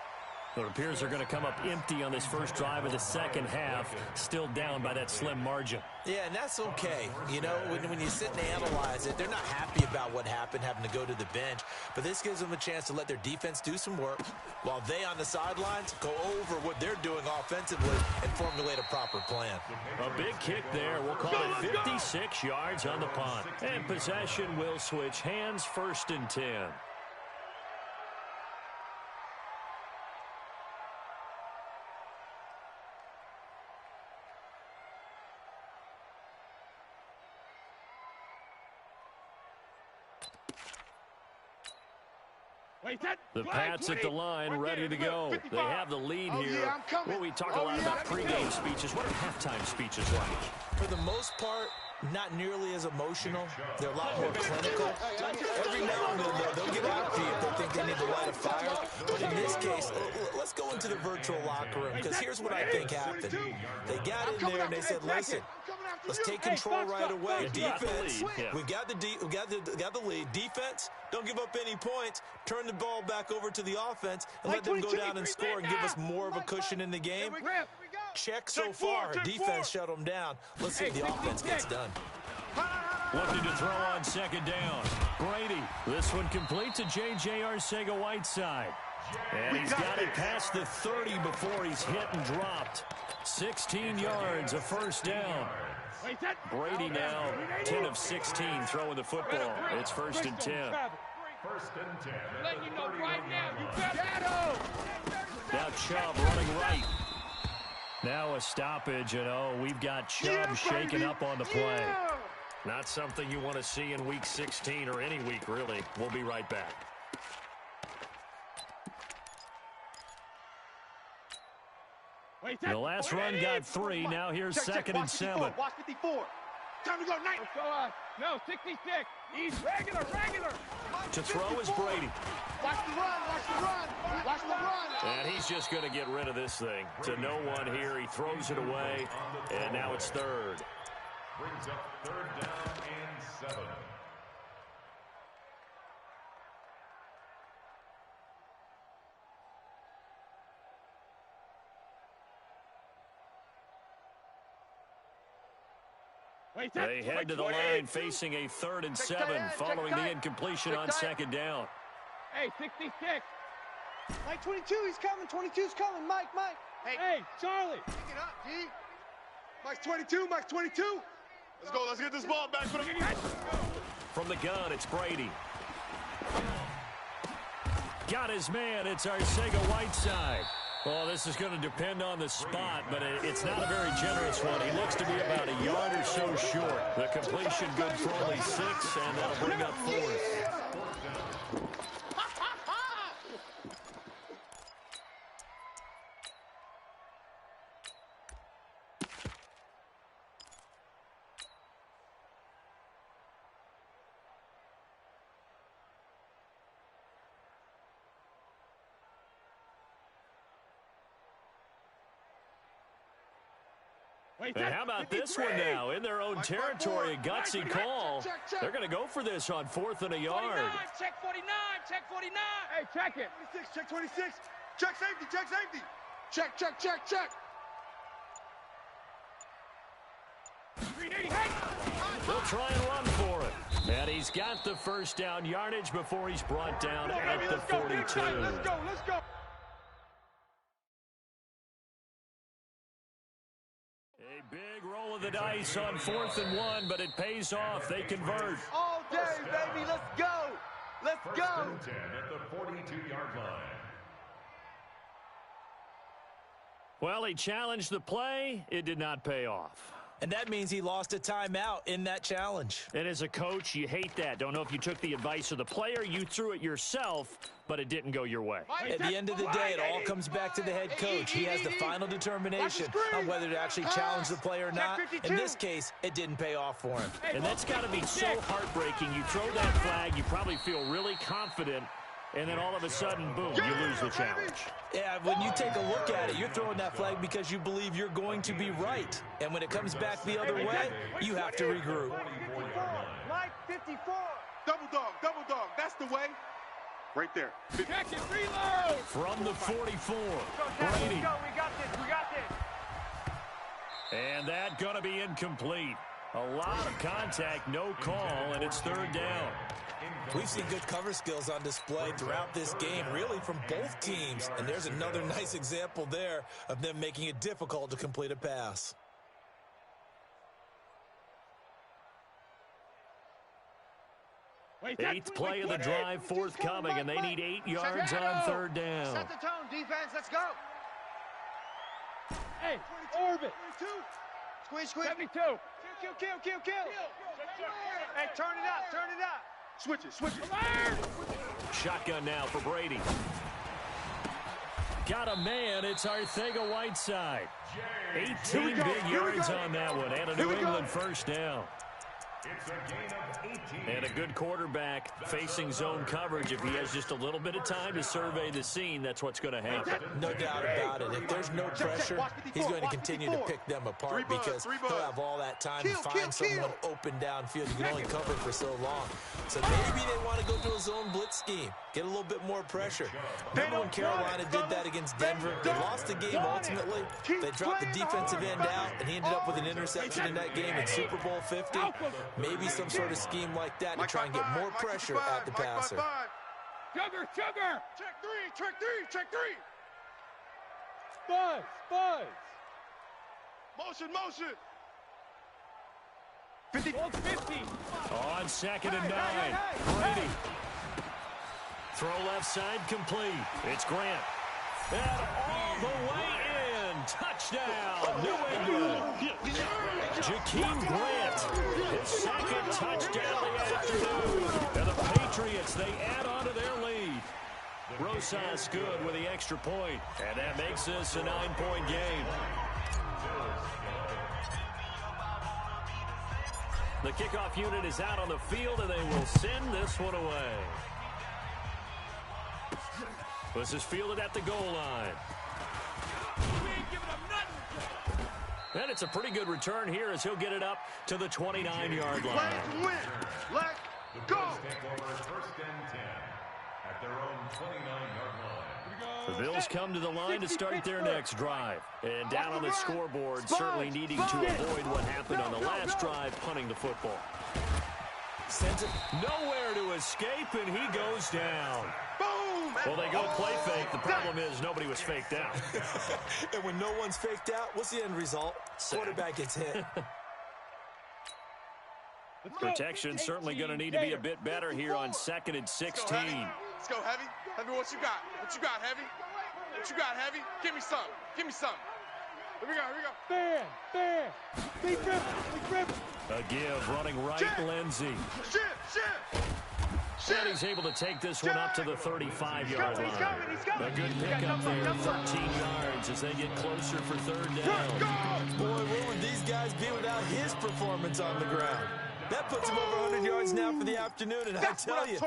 It appears they're going to come up empty on this first drive of the second half, still down by that slim margin. Yeah, and that's okay. You know, when you sit and analyze it, they're not happy about what happened, having to go to the bench. But this gives them a chance to let their defense do some work while they on the sidelines go over what they're doing offensively and formulate a proper plan. A big kick there. We'll call it 56 yards on the punt. And possession will switch hands, 1st and 10. The Pats at the line, ready to go. They have the lead here. Well, we talk a lot about pregame speeches. What are halftime speeches like? For the most part, not nearly as emotional. They're a lot more clinical. Every now and then, they'll get after you if they think they need to light a fire. But in this case, let's go into the virtual locker room, because here's what I think happened. They got in there and they said, listen, let's take control right away. Defense, we got the lead. Defense, don't give up any points. Turn the ball back over to the offense and let them go down and score and give us more of a cushion in the game. Check so far. Defense shut them down. Let's see if the offense gets done. Looking to throw on second down. Brady. This one complete to J.J. Arcega-Whiteside. And he's got it past the 30 before he's hit and dropped. 16 yards, a first down. Brady now 10 of 16 throwing the football. It's 1st and 10. 1st and 10. Letting you know right now, you better. Now Chubb running right. Now a stoppage, and we've got Chubb shaken up on the play. Not something you want to see in week 16 or any week, really. We'll be right back. The last run got 3. Now here's 2nd and 7. Watch 54. Time to go, Knight. No, 66. He's regular. To throw is Brady. Watch the run. And he's just going to get rid of this thing. To no one here. He throws it away, and now it's 3rd. Brings up 3rd down and 7. They head to the line facing a 3rd and 7 following the incompletion on second down. Hey, 66. Mike 22, he's coming. 22's coming. Mike. Hey, Charlie. Pick it up, G. Mike's 22. Let's get this ball back. From the gun, it's Brady. Got his man. It's Arcega-Whiteside. Well, this is going to depend on the spot, but it's not a very generous one. He looks to be about a yard or so short. The completion good for only 6, and that'll bring up 4th. And how about this one now? In their own territory, a gutsy call. They're going to go for this on 4th and a yard. 49, check 49. Hey, check it. 26, check 26. Check safety. Check. They'll try and run for it. And he's got the first down yardage before he's brought down at the 42. Let's go. A big roll of the dice on 4th and 1, but it pays off. They convert. All day, baby. Let's go. 1st and 10 at the 42-yard line. Well, he challenged the play. It did not pay off. And that means he lost a timeout in that challenge. And as a coach, you hate that. Don't know if you took the advice of the player, you threw it yourself, but it didn't go your way. At the end of the day, it all comes back to the head coach. He has the final determination on whether to actually challenge the play or not. In this case, it didn't pay off for him. And that's got to be so heartbreaking. You throw that flag, you probably feel really confident, and then all of a sudden, boom, you lose the challenge. Yeah, when you take a look at it, you're throwing that flag because you believe you're going to be right. And when it comes back the other way, you have to regroup. Mike 54. Double dog. That's the way. Right there. Check it, reload. From the 44, We Brady. got this. And that going to be incomplete. A lot of contact, no call, and it's third down. We've seen good cover skills on display throughout this game, really from both teams. And there's another nice example there of them making it difficult to complete a pass. Eighth play of the drive forthcoming, and they need 8 yards on third down. Set the tone, defense. Let's go. Hey, orbit. Squeeze. 72. Kill. Hey, turn it up. Switch it. Shotgun now for Brady. Got a man. It's Arcega-Whiteside. 18 big yards on that one, and a New England first down. It's a gain of 18. And a good quarterback facing zone coverage. If he has just a little bit of time to survey the scene, that's what's going to happen. No doubt about it. If there's no pressure, he's going to continue to pick them apart because he'll have all that time to find someone open downfield. You can only cover for so long. So maybe they want to go to a zone blitz scheme, get a little bit more pressure. Remember when Carolina did that against Denver? They lost the game ultimately. They dropped the defensive end out, and he ended up with an interception in that game in Super Bowl 50. Maybe some sort of scheme like that to try and get more pressure at the passer. Sugar. Check three. Buzz. Motion. 50. On 2nd and 9. Brady. Throw left side complete. It's Grant. And all the way in. Touchdown, New England. Jakeem Grant. His second touchdown of the afternoon. And the Patriots, they add on to their lead. Rosas good with the extra point. And that makes this a 9-point game. The kickoff unit is out on the field, and they will send this one away. This is fielded at the goal line. And it's a pretty good return here as he'll get it up to the 29-yard line. Let's go. Take over first and 10 at their own 29-yard line. The Bills come to the line to start their next drive. And down on the scoreboard, certainly needing to avoid what happened on the last drive, punting the football. Sent it. Nowhere to escape, and he goes down. Boom. Well, they go play fake. The problem is nobody was faked out. And when no one's faked out, what's the end result? Quarterback gets hit. Protection certainly going to need to be a bit better here on 2nd and 16. Let's go, Heavy. Heavy, what you got? Heavy? What you got, Heavy? Give me some. Here we go. Fan. Big rip. A give, running right, Lindsey. And he's able to take this one up to the 35-yard line. A good pickup there, 13 yards as they get closer for third down. Boy, what would these guys be without his performance on the ground? That puts him over 100 yards now for the afternoon, and I tell you,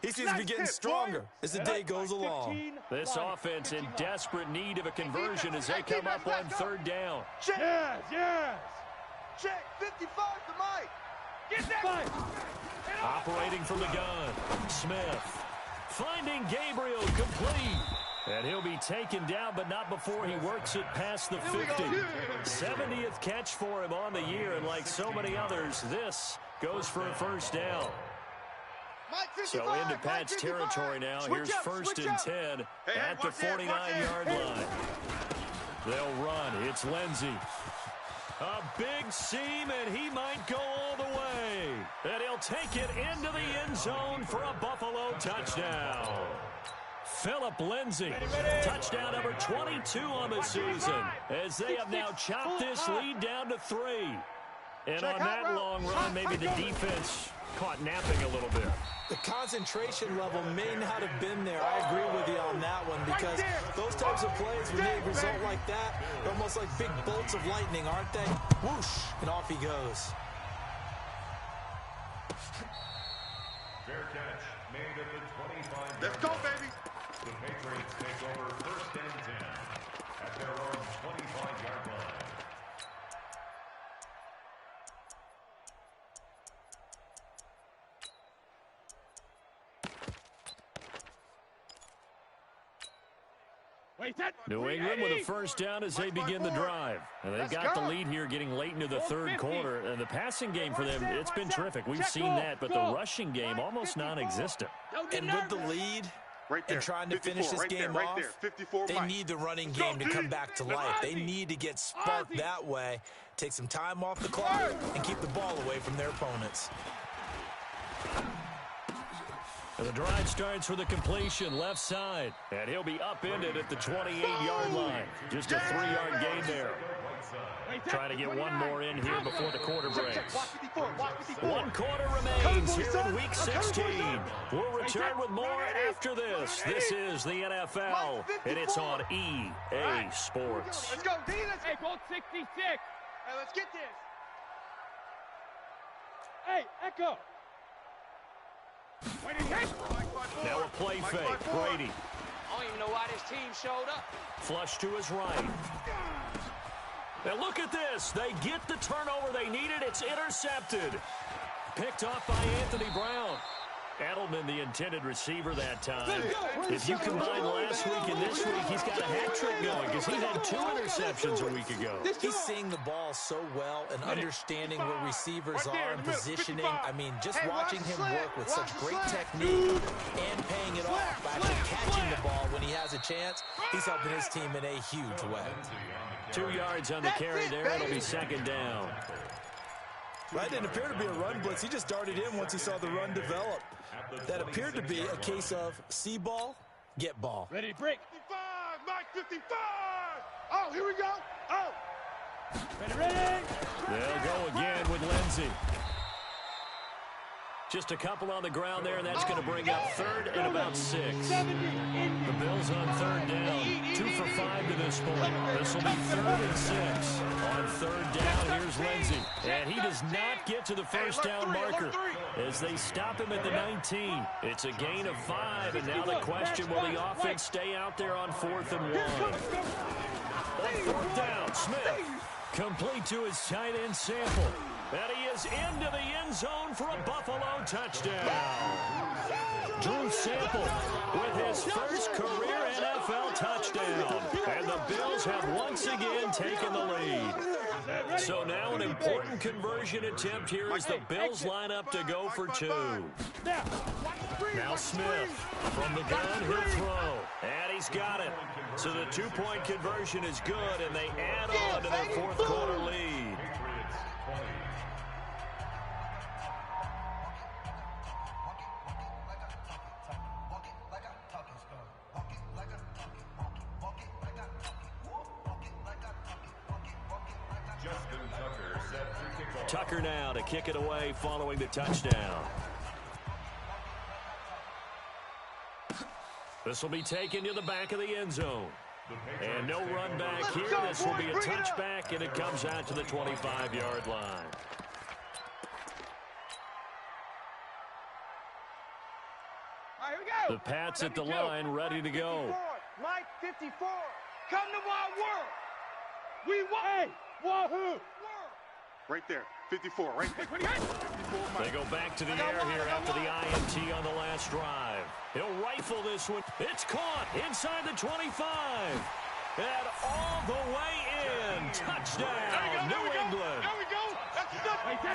he seems to be getting stronger as the day goes along. This offense in desperate need of a conversion as they come up on third down. Yes. Check 55 to Mike. Get that. Operating from the gun, Smith. Finding Gabriel complete. And he'll be taken down, but not before he works it past the 50. 70th catch for him on the year, and like so many others, this goes for a first down. So into Pat's territory now. Here's 1st and 10 at the 49-yard line. They'll run. It's Lindsey. A big seam, and he might go all the way. And he'll take it into the end zone for a Buffalo touchdown. Philip Lindsey, touchdown number 22 on the season, as they have now chopped this lead down to 3. And on that long run, maybe the defense caught napping a little bit. The concentration level may not have been there. I agree with you on that one, because those types of plays, when they result like that, they're almost like big bolts of lightning, aren't they? Whoosh, and off he goes. Fair catch made at the 25. Let's go, baby. The Patriots take over first and 10 at their own 25-yard line. New England with a first down as they begin the drive. And they've got the lead here getting late into the third quarter. And the passing game for them, it's been terrific. We've seen that, but the rushing game almost non-existent. And with the lead and trying to finish this game off, they need the running game to come back to life. They need to get sparked that way, take some time off the clock, and keep the ball away from their opponents. And the drive starts with a completion left side. And he'll be upended at the 28-yard line. Just a 3-yard gain there. Trying to get one more in here before the quarter breaks. 1 quarter remains here in Week 16. We'll return with more after this. This is the NFL, and it's on EA Sports. Let's go, D. Hey, Bolt 66. Hey, let's get this. Hey, Echo. Now a play fake. Brady. I don't even know why this team showed up. Flush to his right. Now look at this. They get the turnover they needed. It's intercepted. Picked off by Anthony Brown. Edelman, the intended receiver that time. If you combine last week and this week, he's got a hat trick going because he had 2 interceptions a week ago. He's seeing the ball so well and understanding where receivers are and positioning. I mean, just watching him work with such great technique and paying it off by actually catching the ball when he has a chance, he's helping his team in a huge way. 2 yards on the carry there. It'll be second down. That didn't appear to be a run blitz. He just darted in once he saw the run develop. That appeared to be a case of see ball, get ball. Ready to break. 55, Mike 55. Oh, here we go. Oh. Ready. They'll go again with Lindsey. Just a couple on the ground there, and that's going to bring up third and about 6. The Bills on third down. 2 for 5 to this point. This will be 3rd and 6. On third down, here's Lindsey. And he does not get to the first down marker as they stop him at the 19. It's a gain of 5, and now the question, will the offense stay out there on 4th and 1? On 4th down, Smith. Complete to his tight end Sample. And he is into the end zone for a Buffalo touchdown. Drew Sample with his first career NFL touchdown. And the Bills have once again taken the lead. So now an important conversion attempt here as the Bills line up to go for 2. Now Smith from the gun, he'll throw. And he's got it. So the 2-point conversion is good, and they add on to their 4th quarter lead. Tucker now to kick it away following the touchdown. This will be taken to the back of the end zone. And no run back here. This will be a touchback, and it comes out to the 25-yard line. The Pats at the line, ready to go. Mike 54. Come to my world. We want. Hey, wahoo. Right there. 54, right there. 54, they go back to the air here after the INT on the last drive. He'll rifle this one. It's caught inside the 25. And all the way in. Touchdown, New England. There we go.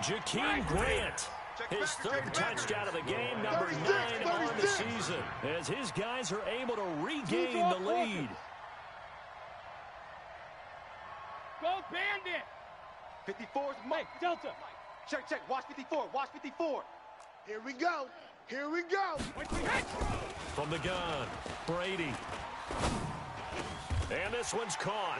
Jakeem Grant. His 3rd touchdown of the game, number 9 on the season, as his guys are able to regain the lead. Go Bandit. 54's Mike. Delta. Check. Watch 54. Watch 54. Here we go. Here we go. From the gun, Brady. And this one's caught.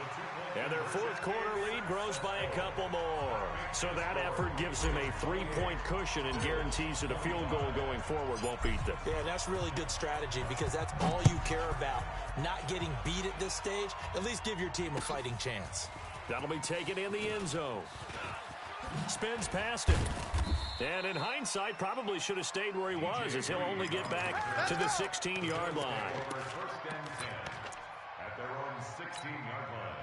And their fourth quarter lead grows by a couple more. So that effort gives them a 3-point cushion and guarantees that a field goal going forward won't beat them. Yeah, that's really good strategy because that's all you care about. Not getting beat at this stage. At least give your team a fighting chance. That'll be taken in the end zone. Spins past it. And in hindsight, probably should have stayed where he was as he'll only get back to the 16-yard line. At their own 16-yard line.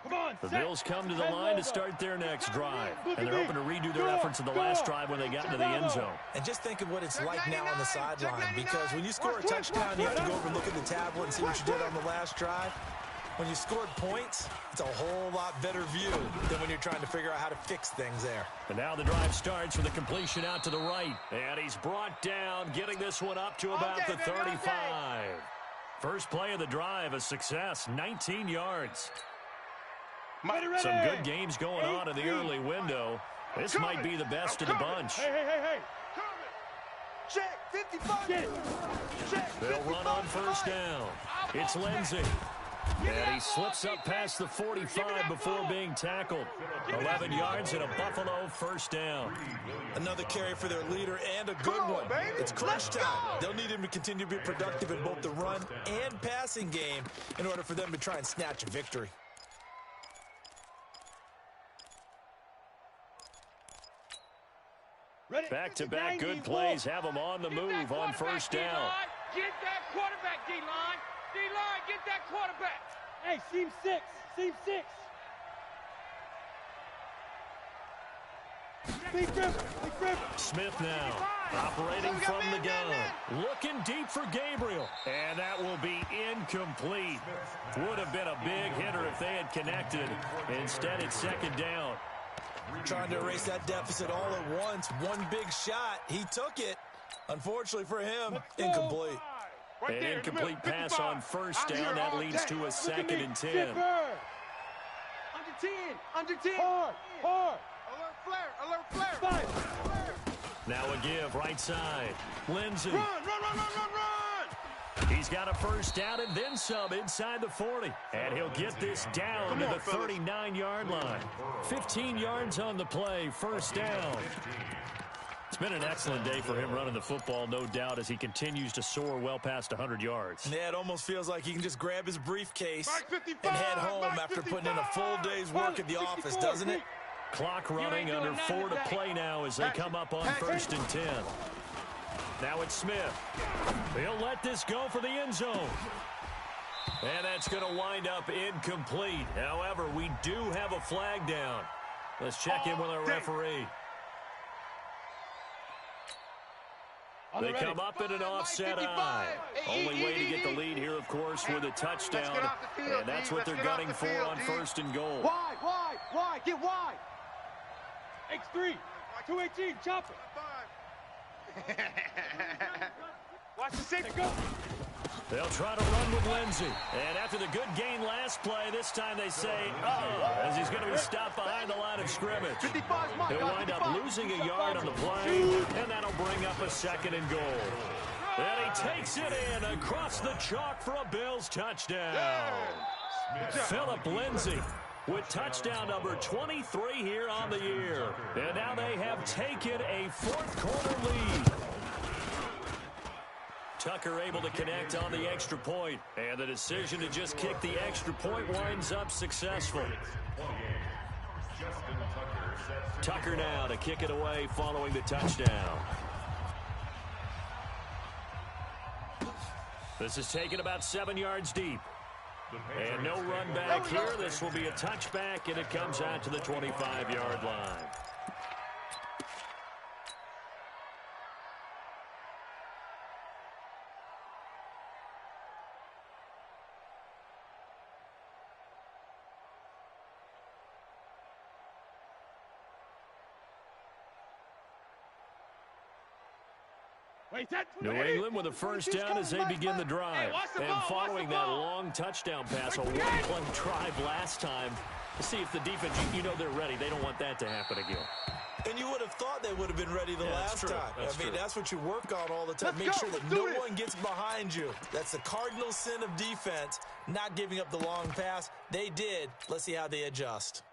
Come on, The Bills come to the line to start their next drive. And they're hoping to redo their efforts in the last drive when they got into the end zone. And just think of what it's like now on the sideline, because when you score a touchdown, you have to go over and look at the tablet and see what you did on the last drive. When you scored points, it's a whole lot better view than when you're trying to figure out how to fix things there. And now the drive starts with a completion out to the right. And he's brought down, getting this one up to about the 35. First play of the drive, a success, 19 yards. Some good games going on in the early window. This might be the best of the bunch. Hey. Check, 55. Check, They'll run on first down. It's Lindsey. And he slips up past the 45 before being tackled. 11 yards and a Buffalo first down. Another carry for their leader and a good one. It's crunch time. They'll need him to continue to be productive in both the run and passing game in order for them to try and snatch a victory. Back-to-back good plays have them on the move on first down. Get that quarterback, D-line. D-line, get that quarterback. Hey, seam six. Smith now operating from the gun. Looking deep for Gabriel. And that will be incomplete. Would have been a big hitter if they had connected. Instead, it's second down. Trying to erase that deficit all at once. One big shot. He took it. Unfortunately for him, incomplete. An incomplete pass on first down. That leads to a 2nd and 10. Under 10. Hard. Alert flare. Now a give right side. Lindsey. Run. He's got a first down and then some inside the 40. And he'll get this down to the 39-yard line. 15 yards on the play, first down. It's been an excellent day for him running the football, no doubt, as he continues to soar well past 100 yards. Yeah, it almost feels like he can just grab his briefcase and head home after putting in a full day's work at the office, doesn't it? Clock running, under 4 to play now as they come up on 1st and 10. Now it's Smith. He'll let this go for the end zone. And that's going to wind up incomplete. However, we do have a flag down. Let's check in with our referee. They come up in an offset eye. Only way to get the lead here, of course, with a touchdown. And that's what they're gunning for on 1st and goal. Wide, get wide. X3, 218, chopper. Watch the safety. Go. They'll try to run with Lindsey. And after the good gain last play, this time they say, as he's going to be stopped behind the line of scrimmage. He'll wind up losing a yard on the play, and that'll bring up a 2nd and goal. And he takes it in across the chalk for a Bills touchdown. Philip Lindsey with touchdown number 23 here on the year. And now they have taken a 4th quarter lead. Tucker able to connect on the extra point. And the decision to just kick the extra point winds up successful. Tucker now to kick it away following the touchdown. This is taken about 7 yards deep. And no run back here. This will be a touchback, and it comes out to the 25-yard line. New England with a first down as they begin the drive. And following that long touchdown pass, a one-play drive last time, to see if the defense, you know they're ready. They don't want that to happen again. And you would have thought they would have been ready the last time. That's what you work on all the time. Make sure that no one gets behind you. That's the cardinal sin of defense, not giving up the long pass. They did. Let's see how they adjust.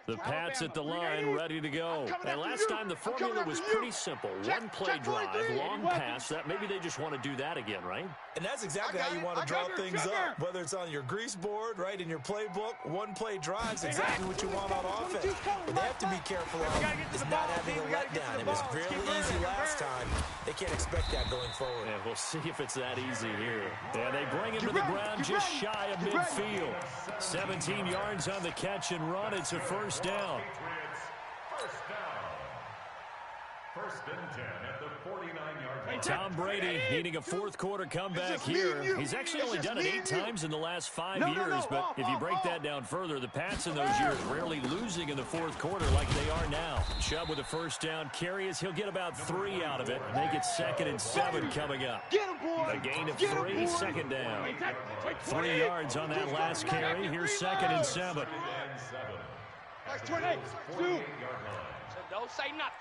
The Pats at the line, ready to go. And last time the formula was pretty simple. One play drive, long pass. That maybe they just want to do that again, right? And that's exactly how you want to draw things up. Whether it's on your grease board, right, in your playbook, one play drive's exactly what you want on offense. But they have to be careful of is not having a letdown. It was fairly easy last time. They can't expect that going forward. And we'll see if it's that easy here. And they bring him to the ground just shy of midfield. 17 yards on the catch and run. It's a first down. First and 10 at the 49-yard line. Tom Brady needing a fourth-quarter comeback here. He's actually only done it 8 times in the last 5 years, but if you break that down further, the Pats in those years rarely losing in the fourth quarter like they are now. Chubb with a first down carry as he'll get about 3 out of it. Make it 2nd and 7 coming up. A gain of 3, second down. 3 yards on that last carry. Here's 2nd and 7. Don't say nothing.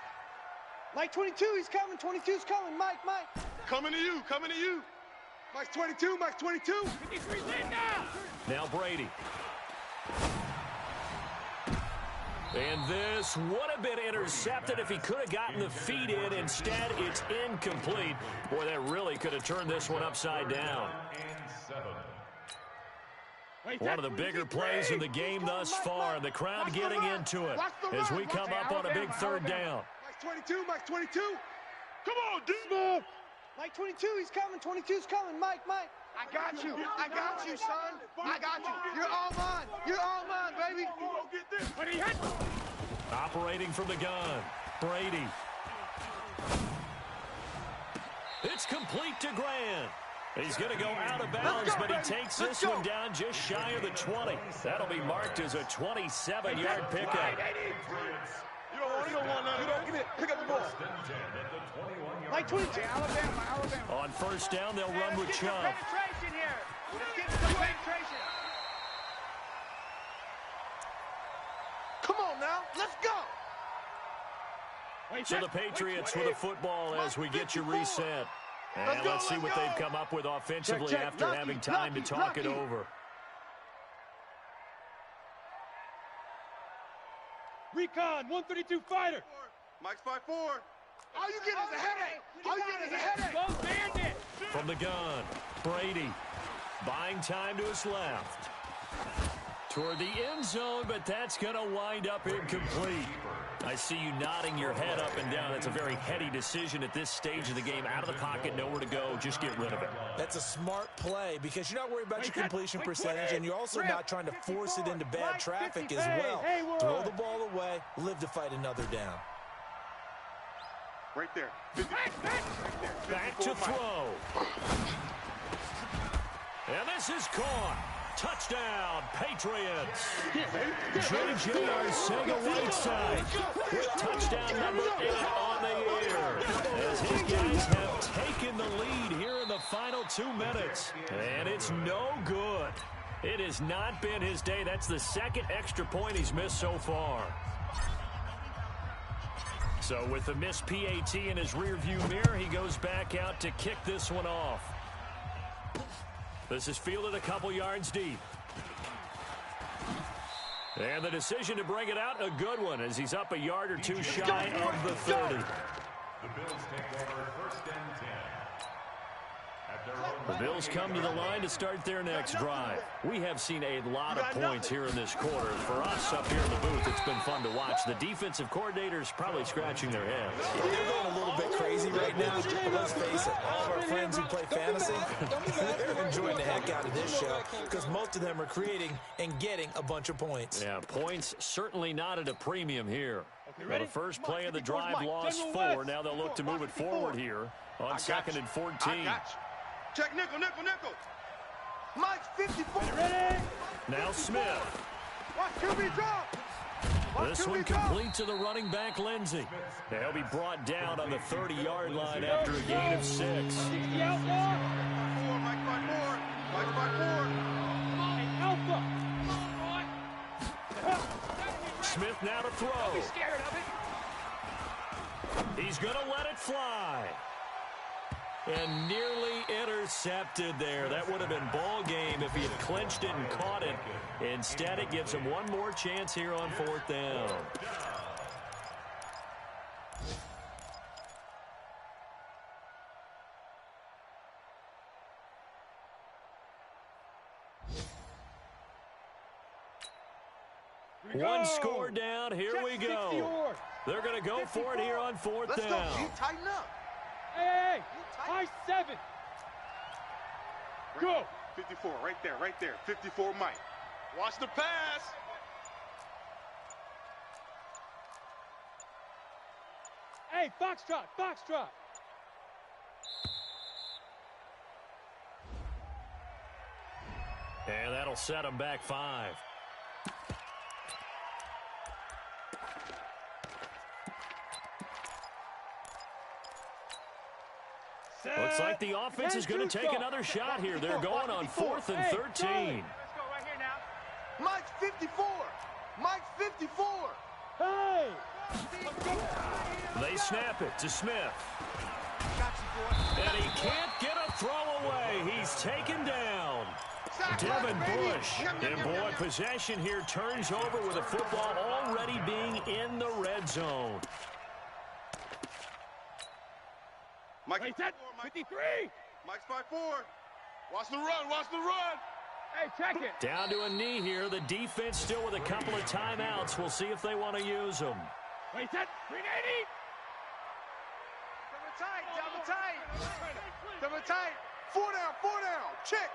Mike 22, he's coming. 22's coming. Mike. Coming to you. Mike's 22. Mike's 22. 53 now. Now Brady. And this would have been intercepted if he could have gotten the feet in. Instead, it's incomplete. Boy, that really could have turned this one upside down. One of the bigger plays in the game thus far, and the crowd getting into it as we come up on a big third down. Mike's 22. Come on, dude. Mike 22, he's coming. 22's coming. Mike. I got you, son. I got you. You're all mine, baby. When he hit. Operating from the gun, Brady. It's complete to Grant. He's going to go out of bounds, but he takes this one down just shy of the 20. That'll be marked as a 27-yard pickup. You don't want that. Give it. Pick up the ball. Mike 22. Alabama. On first down, they'll run with Chubb. Penetration here. Let's get some penetration. Come on now. Let's go. So the Patriots with a football as we get you reset. And let's see what they've come up with offensively after having time to talk it over. Recon, 132 fighter. Mike's 5'4". All you get is a headache. Go bandit. From the gun, Brady buying time to his left. Toward the end zone, but that's going to wind up incomplete. I see you nodding your head up and down. That's a very heady decision at this stage of the game. Out of the pocket, nowhere to go. Just get rid of it. That's a smart play because you're not worried about your completion percentage, and you're also not trying to force it into bad traffic as well. Throw the ball away, live to fight another down. Right there. Back to throw. And this is caught. Touchdown, Patriots. J.J. Arcega-Whiteside with touchdown number 8 on the air as his guys have taken the lead here in the final 2 minutes. And it's no good. It has not been his day. That's the 2nd extra point he's missed so far. So with the missed PAT in his rearview mirror, he goes back out to kick this one off. This is fielded a couple yards deep. And the decision to bring it out, a good one, as he's up a yard or 2 shy of the 30. The Bills take over 1st and 10. The Bills come to the line to start their next drive. We have seen a lot of points here in this quarter. For us up here in the booth, it's been fun to watch. The defensive coordinators probably scratching their heads. They're going a little bit crazy right now, but let's face it, all of our friends who play fantasy, they're enjoying the heck out of this show because most of them are creating and getting a bunch of points. Yeah, points certainly not at a premium here. Well, the first play of the drive lost 4. Now they'll look to move it forward here on 2nd and 14. Check nickel. Mike's 54. Now Smith. Watch QB drop. This one complete to the running back, Lindsey. They'll be brought down on the 30-yard line after a gain of 6. Mike's 5'4". Smith now to throw. Don't be scared of it. He's going to let it fly. And nearly intercepted there. That would have been ball game if he had clinched it and caught it. Instead, it gives him one more chance here on 4th down. One score down. Here we go. They're going to go for it here on 4th down. Let's go. You tighten up. Hey, high 7. Go. 54, right there. 54, Mike. Watch the pass. Hey, foxtrot. And that'll set him back 5. Looks like the offense is going to take another shot here. They're going on 4th and 13. Let's go right here now. Mike's 54. Mike's 54. Hey! They snap it to Smith. And he can't get a throw away. He's taken down. Devin Bush. And boy, possession here turns over with the football already being in the red zone. Mike, 53. Mike's 5-4. Watch the run. Hey, check it. Down to a knee here. The defense still with a couple of timeouts. We'll see if they want to use them. Wait, set. 380. Double tight. 4 down. Check.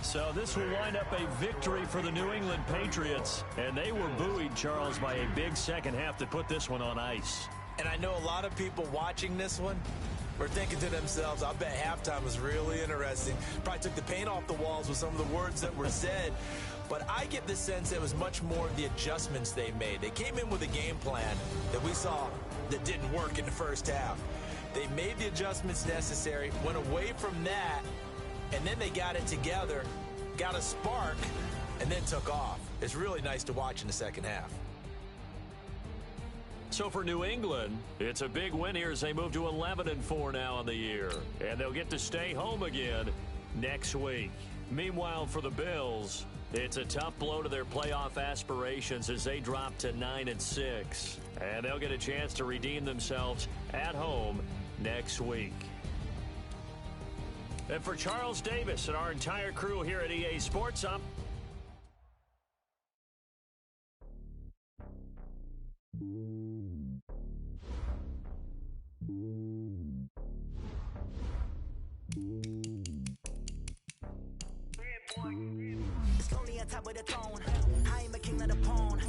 So this will wind up a victory for the New England Patriots. And they were buoyed, Charles, by a big second half that put this one on ice. And I know a lot of people watching this one were thinking to themselves, I bet halftime was really interesting. Probably took the paint off the walls with some of the words that were said. But I get the sense it was much more of the adjustments they made. They came in with a game plan that we saw that didn't work in the first half. They made the adjustments necessary, went away from that, and then they got it together, got a spark, and then took off. It's really nice to watch in the second half. So for New England, it's a big win here as they move to 11-4 now in the year. And they'll get to stay home again next week. Meanwhile, for the Bills, it's a tough blow to their playoff aspirations as they drop to 9-6. And they'll get a chance to redeem themselves at home next week. And for Charles Davis and our entire crew here at EA Sports, I'm It's lonely on top of the throne. I am a king of the pawn.